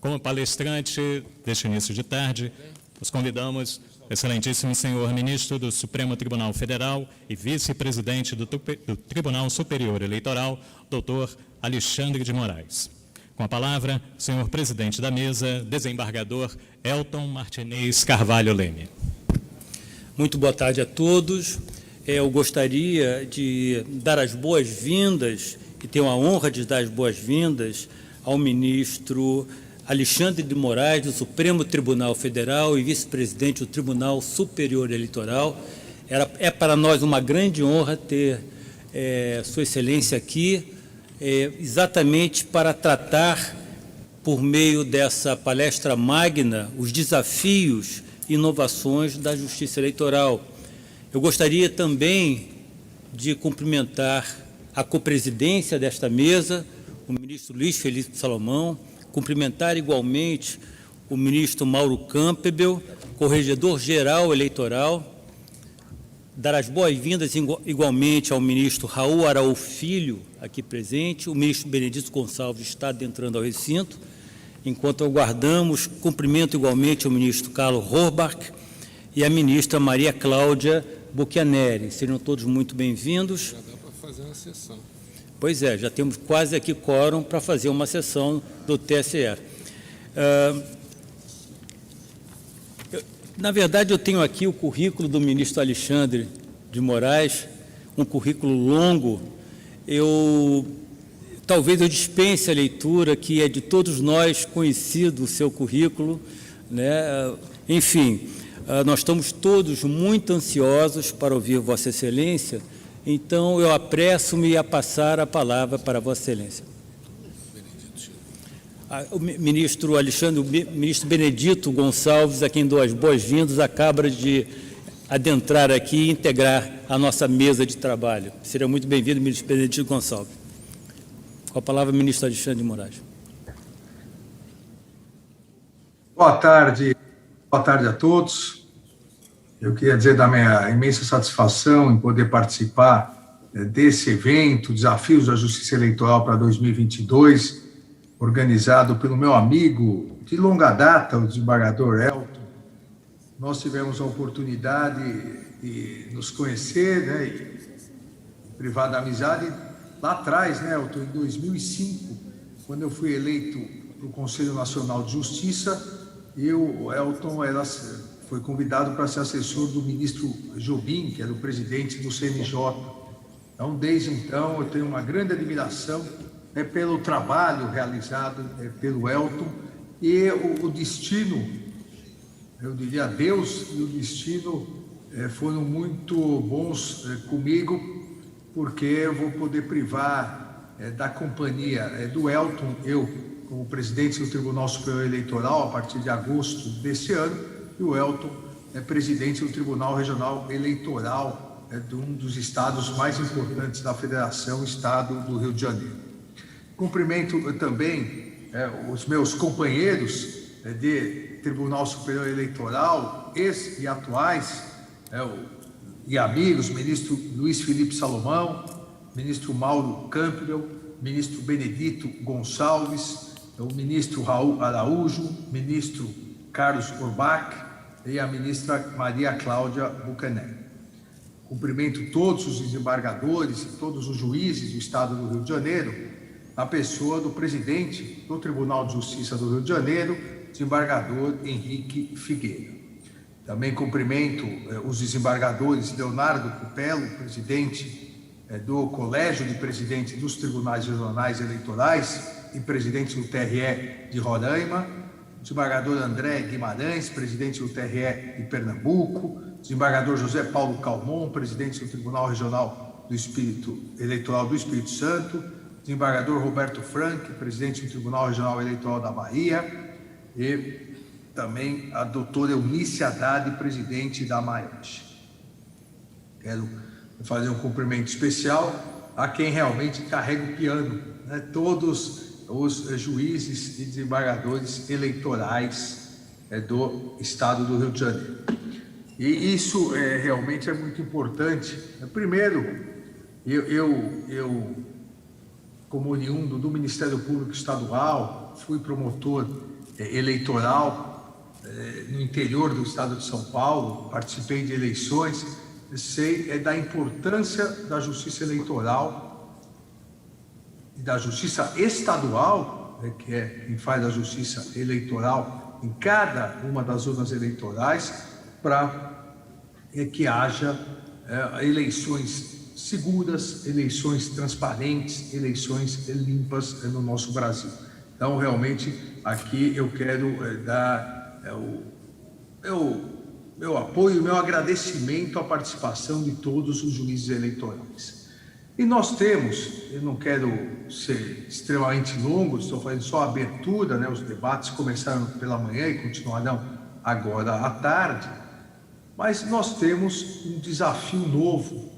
Como palestrante deste início de tarde, os convidamos o excelentíssimo senhor ministro do Supremo Tribunal Federal e vice-presidente do Tribunal Superior Eleitoral, doutor Alexandre de Moraes. Com a palavra, o senhor presidente da mesa, desembargador Elton Martinez Carvalho Leme. Muito boa tarde a todos. Eu gostaria de dar as boas-vindas, e tenho a honra de dar as boas-vindas ao ministro Alexandre de Moraes, do Supremo Tribunal Federal e vice-presidente do Tribunal Superior Eleitoral. É para nós uma grande honra ter Sua Excelência aqui, exatamente para tratar, por meio dessa palestra magna, os desafios e inovações da Justiça Eleitoral. Eu gostaria também de cumprimentar a copresidência desta mesa, o ministro Luiz Felipe Salomão, cumprimentar igualmente o ministro Mauro Campbell, corregedor-geral eleitoral, dar as boas-vindas igualmente ao ministro Raul Araújo Filho, aqui presente, o ministro Benedito Gonçalves está adentrando ao recinto. Enquanto aguardamos, cumprimento igualmente o ministro Carlos Horbach e a ministra Maria Cláudia Buchianeri. Seriam todos muito bem-vindos. Já dá para fazer uma sessão. Pois é, já temos quase aqui quórum para fazer uma sessão do TSE. Na verdade, eu tenho aqui o currículo do ministro Alexandre de Moraes, um currículo longo. Talvez eu dispense a leitura, que é de todos nós conhecido o seu currículo, né? Enfim, nós estamos todos muito ansiosos para ouvir Vossa Excelência, então eu apresso-me a passar a palavra para Vossa Excelência. O ministro Alexandre, o ministro Benedito Gonçalves, a quem dou as boas-vindas, acaba de adentrar aqui e integrar a nossa mesa de trabalho. Seria muito bem-vindo, ministro Benedito Gonçalves. Com a palavra, ministro Alexandre de Moraes. Boa tarde a todos. Eu queria dizer da minha imensa satisfação em poder participar desse evento, Desafios da Justiça Eleitoral para 2022, organizado pelo meu amigo de longa data, o desembargador Elton. Nós tivemos a oportunidade de nos conhecer, né, e privar da amizade lá atrás, né, Elton, em 2005, quando eu fui eleito para o Conselho Nacional de Justiça, o Elton foi convidado para ser assessor do ministro Jobim, que era o presidente do CNJ. Então, desde então, eu tenho uma grande admiração pelo trabalho realizado pelo Elton, e o destino, eu diria Deus e o destino foram muito bons comigo, porque eu vou poder privar da companhia do Elton, eu como presidente do Tribunal Superior Eleitoral a partir de agosto deste ano, e o Elton é presidente do Tribunal Regional Eleitoral de um dos estados mais importantes da Federação, o Estado do Rio de Janeiro. Cumprimento também os meus companheiros de Tribunal Superior Eleitoral, ex e atuais, e amigos, ministro Luiz Felipe Salomão, ministro Mauro Campbell, ministro Benedito Gonçalves, o ministro Raul Araújo, ministro Carlos Horbach e a ministra Maria Cláudia Buchianeri. Cumprimento todos os desembargadores e todos os juízes do Estado do Rio de Janeiro, a pessoa do presidente do Tribunal de Justiça do Rio de Janeiro, desembargador Henrique Figueira. Também cumprimento os desembargadores Leonardo Cupelo, presidente do Colégio de Presidentes dos Tribunais Regionais Eleitorais e presidente do TRE de Roraima, desembargador André Guimarães, presidente do TRE de Pernambuco, desembargador José Paulo Calmon, presidente do Tribunal Regional Eleitoral do Espírito Santo, desembargador Roberto Frank, presidente do Tribunal Regional Eleitoral da Bahia, e também a doutora Eunice Haddad, presidente da MAESH. Quero fazer um cumprimento especial a quem realmente carrega o piano, né? Todos os juízes e desembargadores eleitorais do Estado do Rio de Janeiro. E isso realmente é muito importante. Primeiro, eu como oriundo do Ministério Público Estadual, fui promotor eleitoral no interior do estado de São Paulo, participei de eleições, sei da importância da justiça eleitoral e da justiça estadual, que é quem faz a justiça eleitoral em cada uma das urnas eleitorais, para que haja eleições seguras, eleições transparentes, eleições limpas no nosso Brasil. Então, realmente, aqui eu quero dar meu apoio, meu agradecimento à participação de todos os juízes eleitorais. E nós temos, eu não quero ser extremamente longo, estou fazendo só a abertura, né? Os debates começaram pela manhã e continuarão agora à tarde, mas nós temos um desafio novo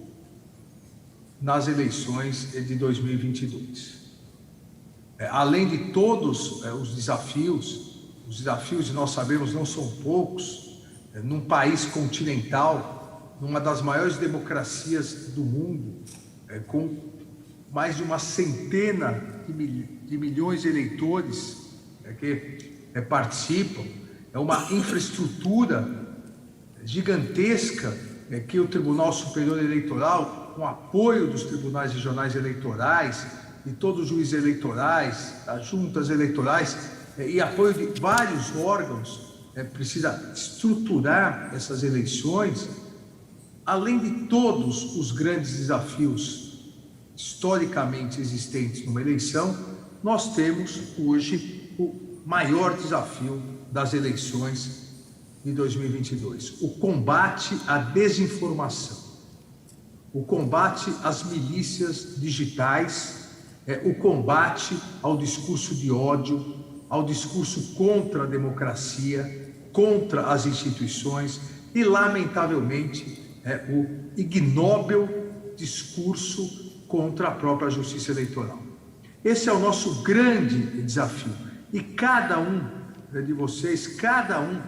nas eleições de 2022. Além de todos os desafios, nós sabemos, não são poucos, num país continental, numa das maiores democracias do mundo, com mais de uma centena de milhões de eleitores que participam, é uma infraestrutura gigantesca que o Tribunal Superior Eleitoral, com apoio dos tribunais regionais eleitorais, de todos os juízes eleitorais, das juntas eleitorais e apoio de vários órgãos, precisa estruturar essas eleições. Além de todos os grandes desafios historicamente existentes numa eleição, nós temos hoje o maior desafio das eleições de 2022, o combate à desinformação, o combate às milícias digitais, o combate ao discurso de ódio, ao discurso contra a democracia, contra as instituições e, lamentavelmente, o ignóbil discurso contra a própria justiça eleitoral. Esse é o nosso grande desafio. E cada um de vocês, cada um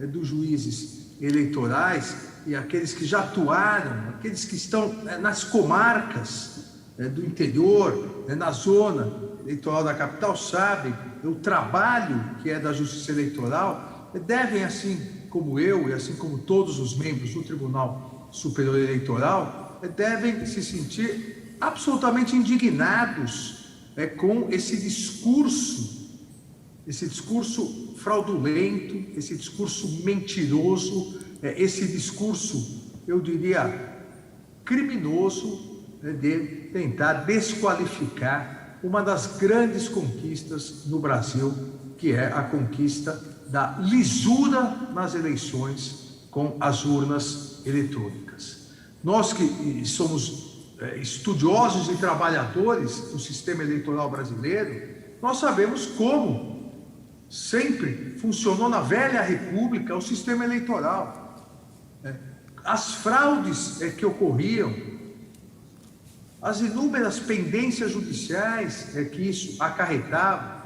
dos juízes eleitorais e aqueles que já atuaram, aqueles que estão nas comarcas do interior, na zona eleitoral da capital, sabem o trabalho que é da Justiça Eleitoral, devem, assim como eu e assim como todos os membros do Tribunal Superior Eleitoral, devem se sentir absolutamente indignados com esse discurso fraudulento, esse discurso mentiroso, esse discurso, eu diria, criminoso, de tentar desqualificar uma das grandes conquistas no Brasil, que é a conquista da lisura nas eleições com as urnas eletrônicas. Nós que somos estudiosos e trabalhadores do sistema eleitoral brasileiro, nós sabemos como sempre funcionou na velha república o sistema eleitoral. As fraudes que ocorriam, as inúmeras pendências judiciais que isso acarretava,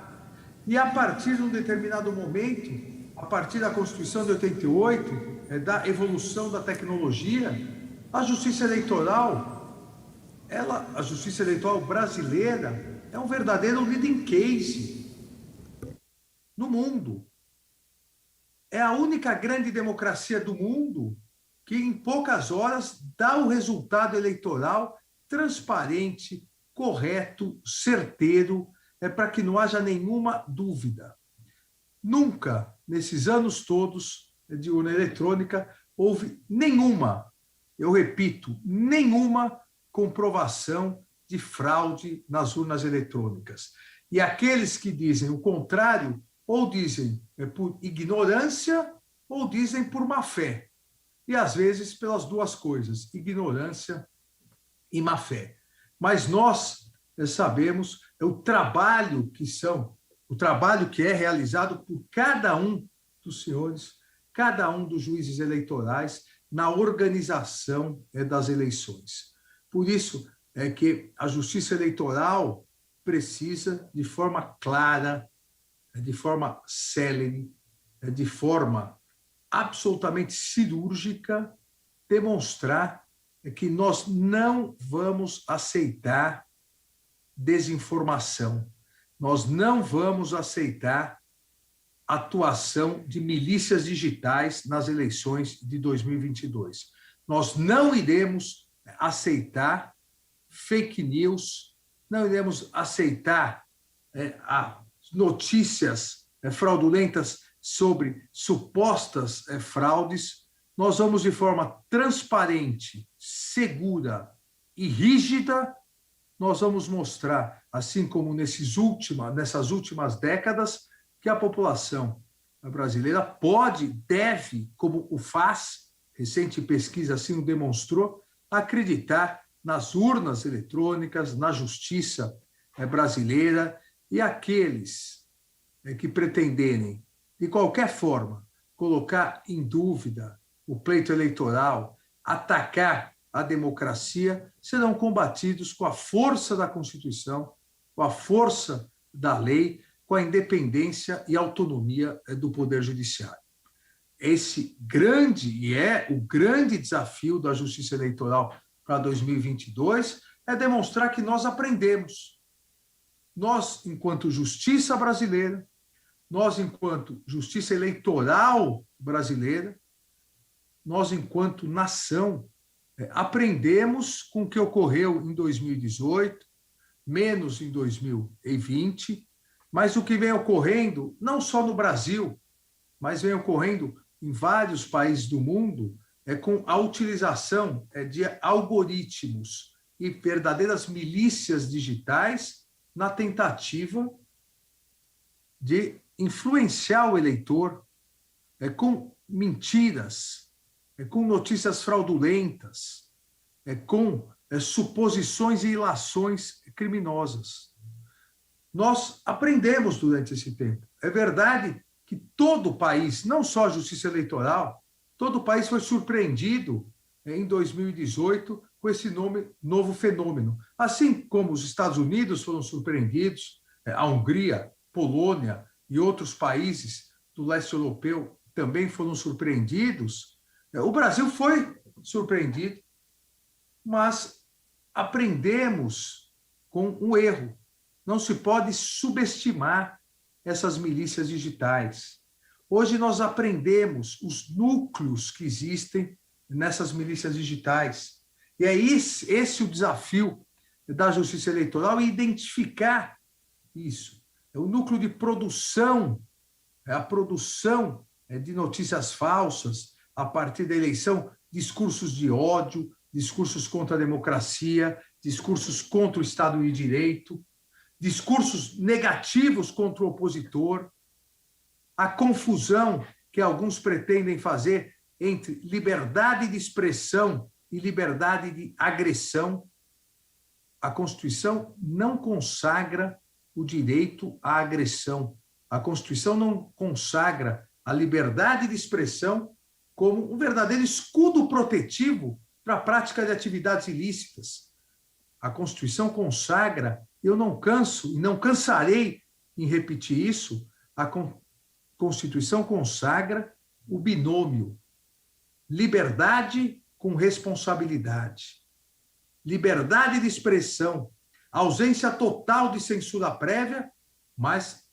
e a partir de um determinado momento, a partir da Constituição de 88, da evolução da tecnologia, a justiça eleitoral, a justiça eleitoral brasileira é um verdadeiro leading case no mundo. É a única grande democracia do mundo que em poucas horas dá o resultado eleitoral transparente, correto, certeiro, para que não haja nenhuma dúvida. Nunca, nesses anos todos de urna eletrônica, houve nenhuma, eu repito, nenhuma comprovação de fraude nas urnas eletrônicas. E aqueles que dizem o contrário, ou dizem por ignorância, ou dizem por má fé. E às vezes pelas duas coisas, ignorância e má fé. Mas nós sabemos o trabalho que é realizado por cada um dos senhores, cada um dos juízes eleitorais na organização das eleições. Por isso é que a justiça eleitoral precisa, de forma clara, de forma célere, de forma absolutamente cirúrgica, demonstrar que nós não vamos aceitar desinformação. Nós não vamos aceitar atuação de milícias digitais nas eleições de 2022. Nós não iremos aceitar fake news, não iremos aceitar notícias fraudulentas sobre supostas fraudes. Nós vamos, de forma transparente, segura e rígida, nós vamos mostrar, assim como nessas últimas décadas, que a população brasileira pode, deve, como o faz, recente pesquisa assim o demonstrou, acreditar nas urnas eletrônicas, na justiça brasileira, e aqueles que pretenderem, de qualquer forma, colocar em dúvida o pleito eleitoral, atacar a democracia, serão combatidos com a força da Constituição, com a força da lei, com a independência e autonomia do Poder Judiciário. Esse é o grande desafio da Justiça Eleitoral para 2022, é demonstrar que nós aprendemos. Nós, enquanto justiça brasileira, nós, enquanto justiça eleitoral brasileira, nós, enquanto nação, aprendemos com o que ocorreu em 2018, menos em 2020, mas o que vem ocorrendo, não só no Brasil, mas vem ocorrendo em vários países do mundo, com a utilização de algoritmos e verdadeiras milícias digitais na tentativa de influenciar o eleitor com mentiras, com notícias fraudulentas, com suposições e ilações criminosas. Nós aprendemos durante esse tempo. É verdade que todo o país, não só a Justiça Eleitoral, todo o país foi surpreendido em 2018 com esse novo fenômeno. Assim como os Estados Unidos foram surpreendidos, a Hungria, Polônia e outros países do leste europeu também foram surpreendidos, o Brasil foi surpreendido, mas aprendemos com um erro. Não se pode subestimar essas milícias digitais. Hoje nós aprendemos os núcleos que existem nessas milícias digitais. E é esse o desafio da Justiça Eleitoral, identificar isso. É o núcleo de produção, a produção de notícias falsas a partir da eleição, discursos de ódio, discursos contra a democracia, discursos contra o Estado de Direito, discursos negativos contra o opositor, a confusão que alguns pretendem fazer entre liberdade de expressão e liberdade de agressão. A Constituição não consagra o direito à agressão. A Constituição não consagra a liberdade de expressão como um verdadeiro escudo protetivo para a prática de atividades ilícitas. A Constituição consagra, eu não canso e não cansarei em repetir isso, a Constituição consagra o binômio liberdade com responsabilidade. Liberdade de expressão, ausência total de censura prévia, mas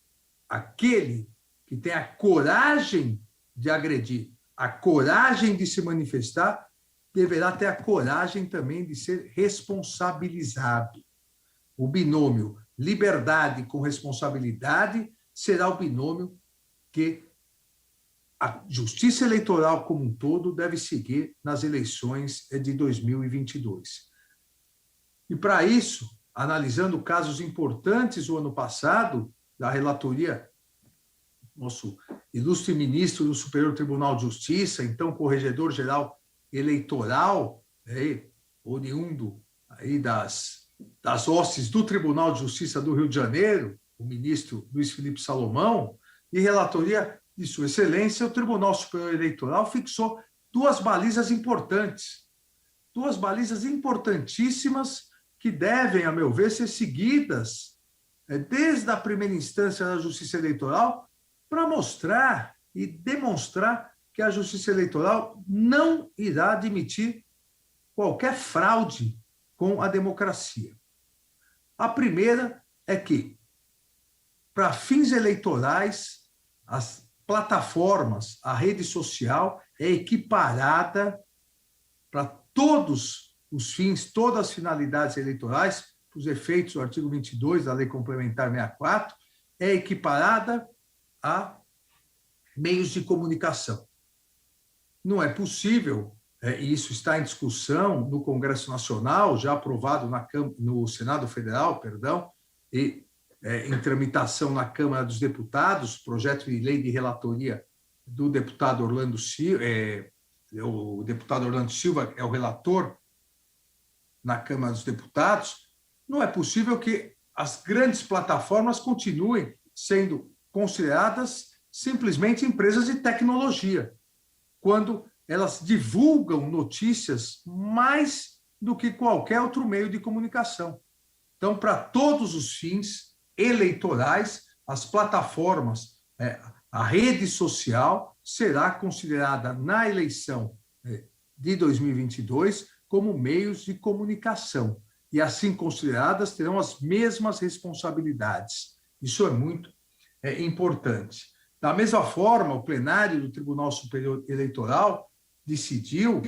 aquele que tem a coragem de agredir, a coragem de se manifestar, deverá ter a coragem também de ser responsabilizado. O binômio liberdade com responsabilidade será o binômio que a Justiça Eleitoral como um todo deve seguir nas eleições de 2022. E para isso, analisando casos importantes do ano passado, da relatoria, nosso ilustre ministro do Superior Tribunal de Justiça, então corregedor-geral eleitoral, oriundo aí das hostes do Tribunal de Justiça do Rio de Janeiro, o ministro Luiz Felipe Salomão, e relatoria de Sua Excelência, o Tribunal Superior Eleitoral fixou duas balizas importantíssimas que devem, a meu ver, ser seguidas desde a primeira instância da Justiça Eleitoral para mostrar e demonstrar que a Justiça Eleitoral não irá admitir qualquer fraude com a democracia. A primeira é que, para fins eleitorais, as plataformas, a rede social é equiparada para todos os fins, todas as finalidades eleitorais, para os efeitos do artigo 22 da Lei Complementar 64, é equiparada a meios de comunicação. Não é possível, e isso está em discussão no Congresso Nacional, já aprovado no Senado Federal, perdão, e em tramitação na Câmara dos Deputados, projeto de lei de relatoria do deputado Orlando Silva, o deputado Orlando Silva é o relator na Câmara dos Deputados. Não é possível que as grandes plataformas continuem sendo consideradas simplesmente empresas de tecnologia, quando elas divulgam notícias mais do que qualquer outro meio de comunicação. Então, para todos os fins eleitorais, as plataformas, a rede social será considerada na eleição de 2022 como meios de comunicação. E, assim consideradas, terão as mesmas responsabilidades. Isso é muito importante. Da mesma forma, o plenário do Tribunal Superior Eleitoral decidiu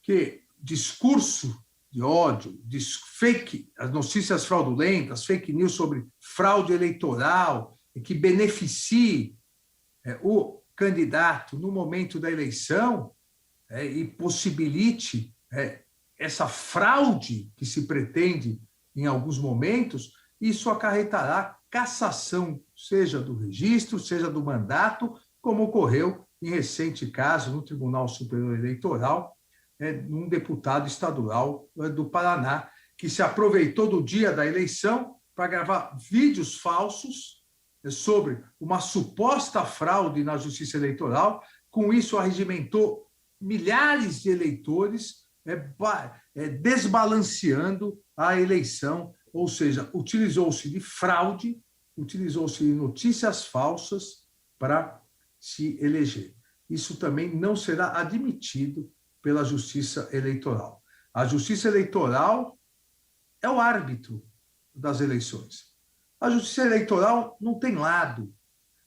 que discurso de ódio, as notícias fraudulentas, fake news sobre fraude eleitoral, que beneficie o candidato no momento da eleição e possibilite essa fraude que se pretende em alguns momentos, isso acarretará cassação, seja do registro, seja do mandato, como ocorreu em recente caso no Tribunal Superior Eleitoral, num deputado estadual do Paraná, que se aproveitou do dia da eleição para gravar vídeos falsos sobre uma suposta fraude na Justiça Eleitoral. Com isso, arregimentou milhares de eleitores, desbalanceando a eleição, ou seja, utilizou-se de fraude, utilizou-se de notícias falsas para se eleger. Isso também não será admitido pela Justiça Eleitoral. A Justiça Eleitoral é o árbitro das eleições. A Justiça Eleitoral não tem lado.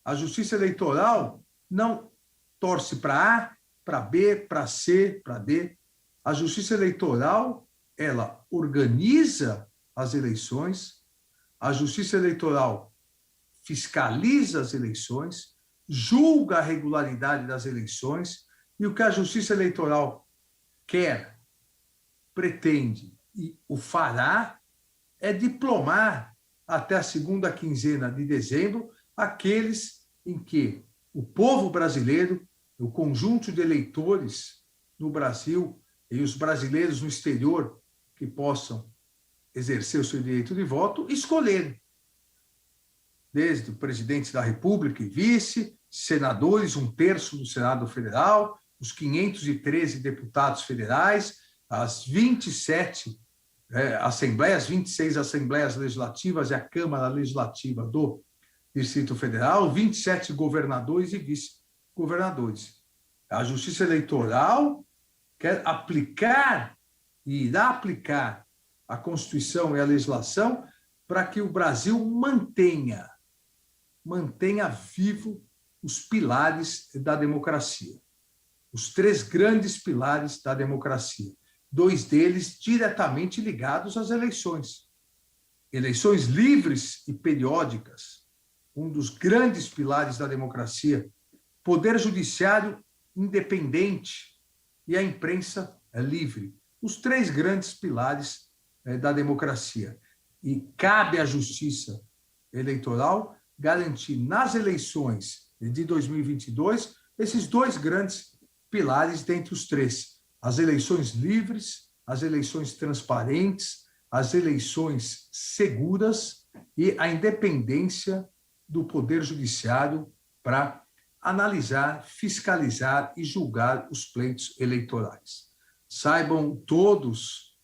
A Justiça Eleitoral não torce para A, para B, para C, para D. A Justiça Eleitoral, ela organiza as eleições, a Justiça Eleitoral fiscaliza as eleições, julga a regularidade das eleições, e o que a Justiça Eleitoral quer, pretende e o fará é diplomar até a segunda quinzena de dezembro aqueles em que o povo brasileiro, o conjunto de eleitores no Brasil e os brasileiros no exterior que possam exercer o seu direito de voto, escolherem. Desde o presidente da República e vice, senadores, 1/3 do Senado Federal, os 513 deputados federais, as 27 assembleias, 26 assembleias legislativas e a Câmara Legislativa do Distrito Federal, 27 governadores e vice-governadores. A Justiça Eleitoral quer aplicar e irá aplicar a Constituição e a legislação para que o Brasil mantenha vivo os pilares da democracia. Os 3 grandes pilares da democracia. 2 deles diretamente ligados às eleições. Eleições livres e periódicas, um dos grandes pilares da democracia. Poder judiciário independente e a imprensa livre. Os 3 grandes pilares da democracia. E cabe à Justiça Eleitoral garantir nas eleições de 2022 esses 2 grandes pilares dentre os 3. As eleições livres, as eleições transparentes, as eleições seguras e a independência do Poder Judiciário para analisar, fiscalizar e julgar os pleitos eleitorais. Saibam todos,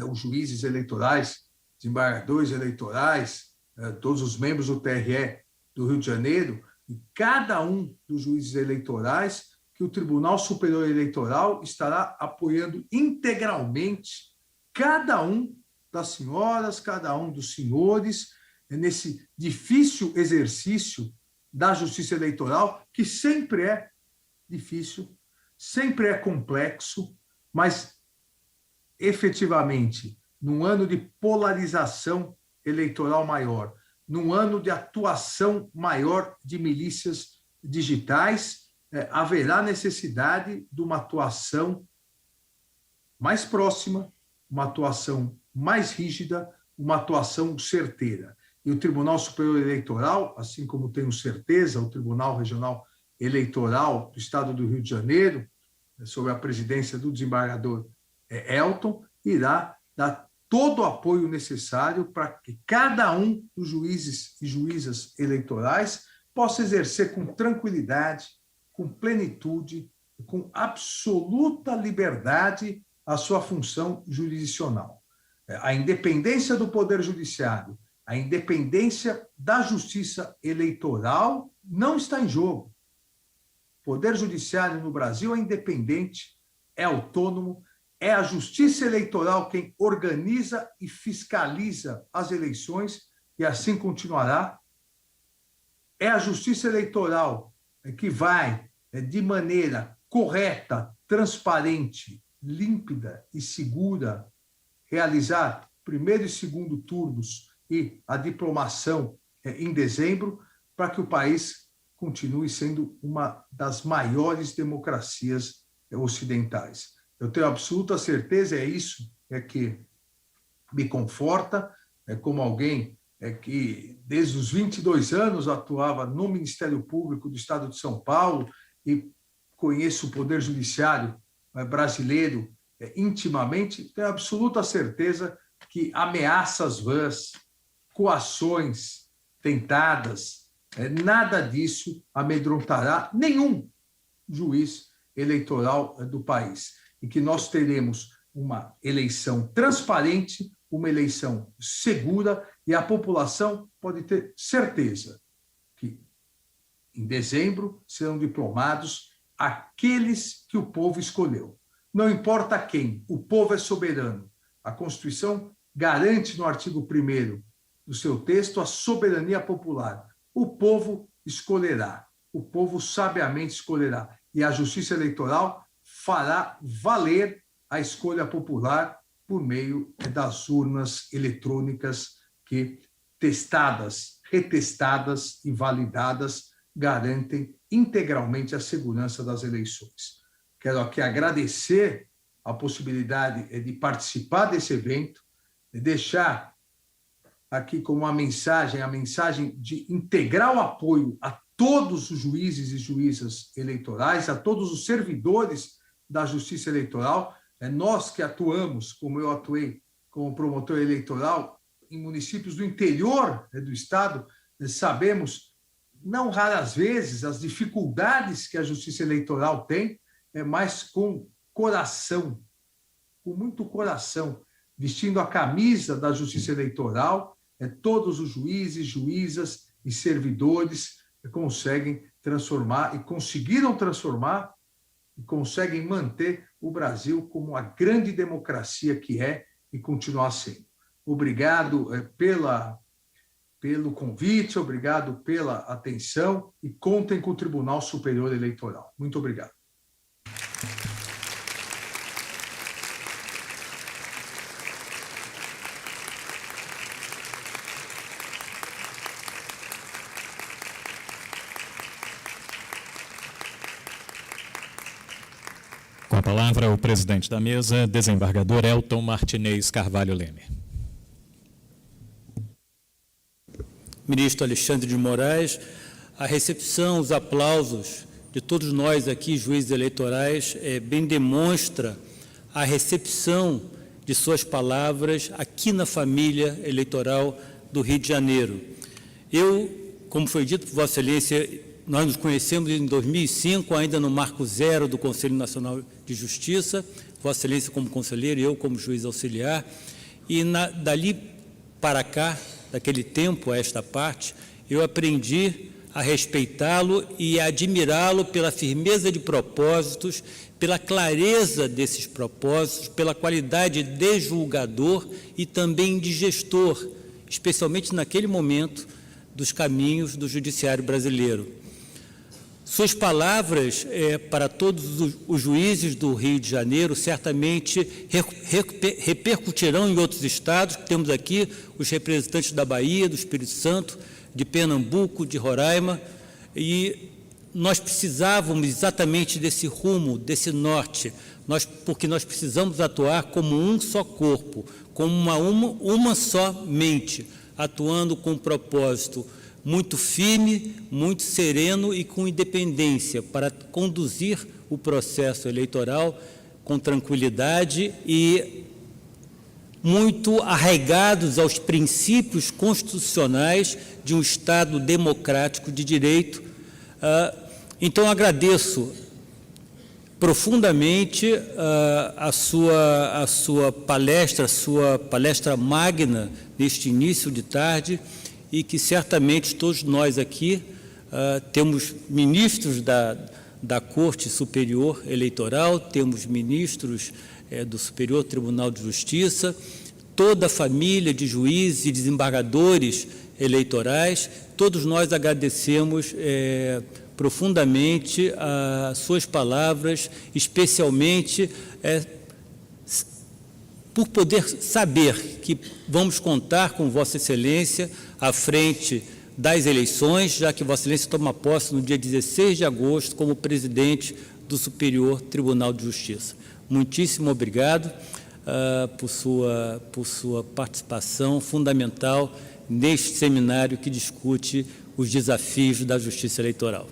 os juízes eleitorais, desembargadores eleitorais, todos os membros do TRE do Rio de Janeiro, e cada um dos juízes eleitorais, que o Tribunal Superior Eleitoral estará apoiando integralmente cada um das senhoras, cada um dos senhores, nesse difícil exercício da justiça eleitoral, que sempre é difícil, sempre é complexo, mas efetivamente, num ano de polarização eleitoral maior, num ano de atuação maior de milícias digitais, haverá necessidade de uma atuação mais próxima, uma atuação mais rígida, uma atuação certeira. E o Tribunal Superior Eleitoral, assim como tenho certeza, o Tribunal Regional Eleitoral do Estado do Rio de Janeiro, sob a presidência do desembargador Elton, irá dar todo o apoio necessário para que cada um dos juízes e juízas eleitorais possa exercer com tranquilidade, com plenitude, com absoluta liberdade a sua função jurisdicional. A independência do Poder Judiciário, a independência da Justiça Eleitoral não está em jogo. O Poder Judiciário no Brasil é independente, é autônomo, é a Justiça Eleitoral quem organiza e fiscaliza as eleições, e assim continuará. É a Justiça Eleitoral que vai, de maneira correta, transparente, límpida e segura, realizar primeiro e segundo turnos e a diplomação em dezembro, para que o país continue sendo uma das maiores democracias ocidentais. Eu tenho absoluta certeza, é isso que me conforta, como alguém que desde os 22 anos atuava no Ministério Público do Estado de São Paulo e conheço o Poder Judiciário brasileiro intimamente, tenho absoluta certeza que ameaças vãs, coações tentadas, nada disso amedrontará nenhum juiz eleitoral do país. E que nós teremos uma eleição transparente, uma eleição segura, e a população pode ter certeza que em dezembro serão diplomados aqueles que o povo escolheu. Não importa quem, o povo é soberano. A Constituição garante no artigo 1º do seu texto a soberania popular. O povo escolherá, o povo sabiamente escolherá, e a Justiça Eleitoral fará valer a escolha popular por meio das urnas eletrônicas que, testadas, retestadas e validadas, garantem integralmente a segurança das eleições. Quero aqui agradecer a possibilidade de participar desse evento, de deixar aqui como uma mensagem, a mensagem de integral apoio a todos os juízes e juízas eleitorais, a todos os servidores da Justiça Eleitoral. Nós que atuamos, como eu atuei como promotor eleitoral, em municípios do interior do Estado, sabemos, não raras vezes, as dificuldades que a Justiça Eleitoral tem, mas com coração, com muito coração, vestindo a camisa da Justiça Eleitoral, todos os juízes, juízas e servidores conseguem transformar e conseguiram transformar e conseguem manter o Brasil como a grande democracia que é e continuar sendo. Obrigado pelo convite, obrigado pela atenção e contem com o Tribunal Superior Eleitoral. Muito obrigado. Com a palavra, o presidente da mesa, desembargador Elton Martinez Carvalho Leme. Ministro Alexandre de Moraes, a recepção, os aplausos de todos nós aqui, juízes eleitorais, bem demonstra a recepção de suas palavras aqui na família eleitoral do Rio de Janeiro. Eu, como foi dito por Vossa Excelência, nós nos conhecemos em 2005, ainda no Marco Zero do Conselho Nacional de Justiça, Vossa Excelência como conselheiro e eu como juiz auxiliar, e dali para cá, daquele tempo a esta parte, eu aprendi a respeitá-lo e a admirá-lo pela firmeza de propósitos, pela clareza desses propósitos, pela qualidade de julgador e também de gestor, especialmente naquele momento dos caminhos do judiciário brasileiro. Suas palavras para todos os juízes do Rio de Janeiro certamente repercutirão em outros estados. Temos aqui os representantes da Bahia, do Espírito Santo, de Pernambuco, de Roraima, e nós precisávamos exatamente desse rumo, desse norte, porque nós precisamos atuar como um só corpo, como uma só mente, atuando com um propósito muito firme, muito sereno e com independência para conduzir o processo eleitoral com tranquilidade e muito arraigados aos princípios constitucionais de um Estado democrático de direito. Então, agradeço profundamente a sua palestra magna neste início de tarde, e que certamente todos nós aqui temos ministros da Corte Superior Eleitoral, temos ministros do Superior Tribunal de Justiça, toda a família de juízes e desembargadores eleitorais, todos nós agradecemos profundamente as suas palavras, especialmente por poder saber que vamos contar com Vossa Excelência à frente das eleições, já que Vossa Excelência toma posse no dia 16 de agosto como presidente do Superior Tribunal de Justiça. Muitíssimo obrigado por sua participação fundamental neste seminário que discute os desafios da justiça eleitoral.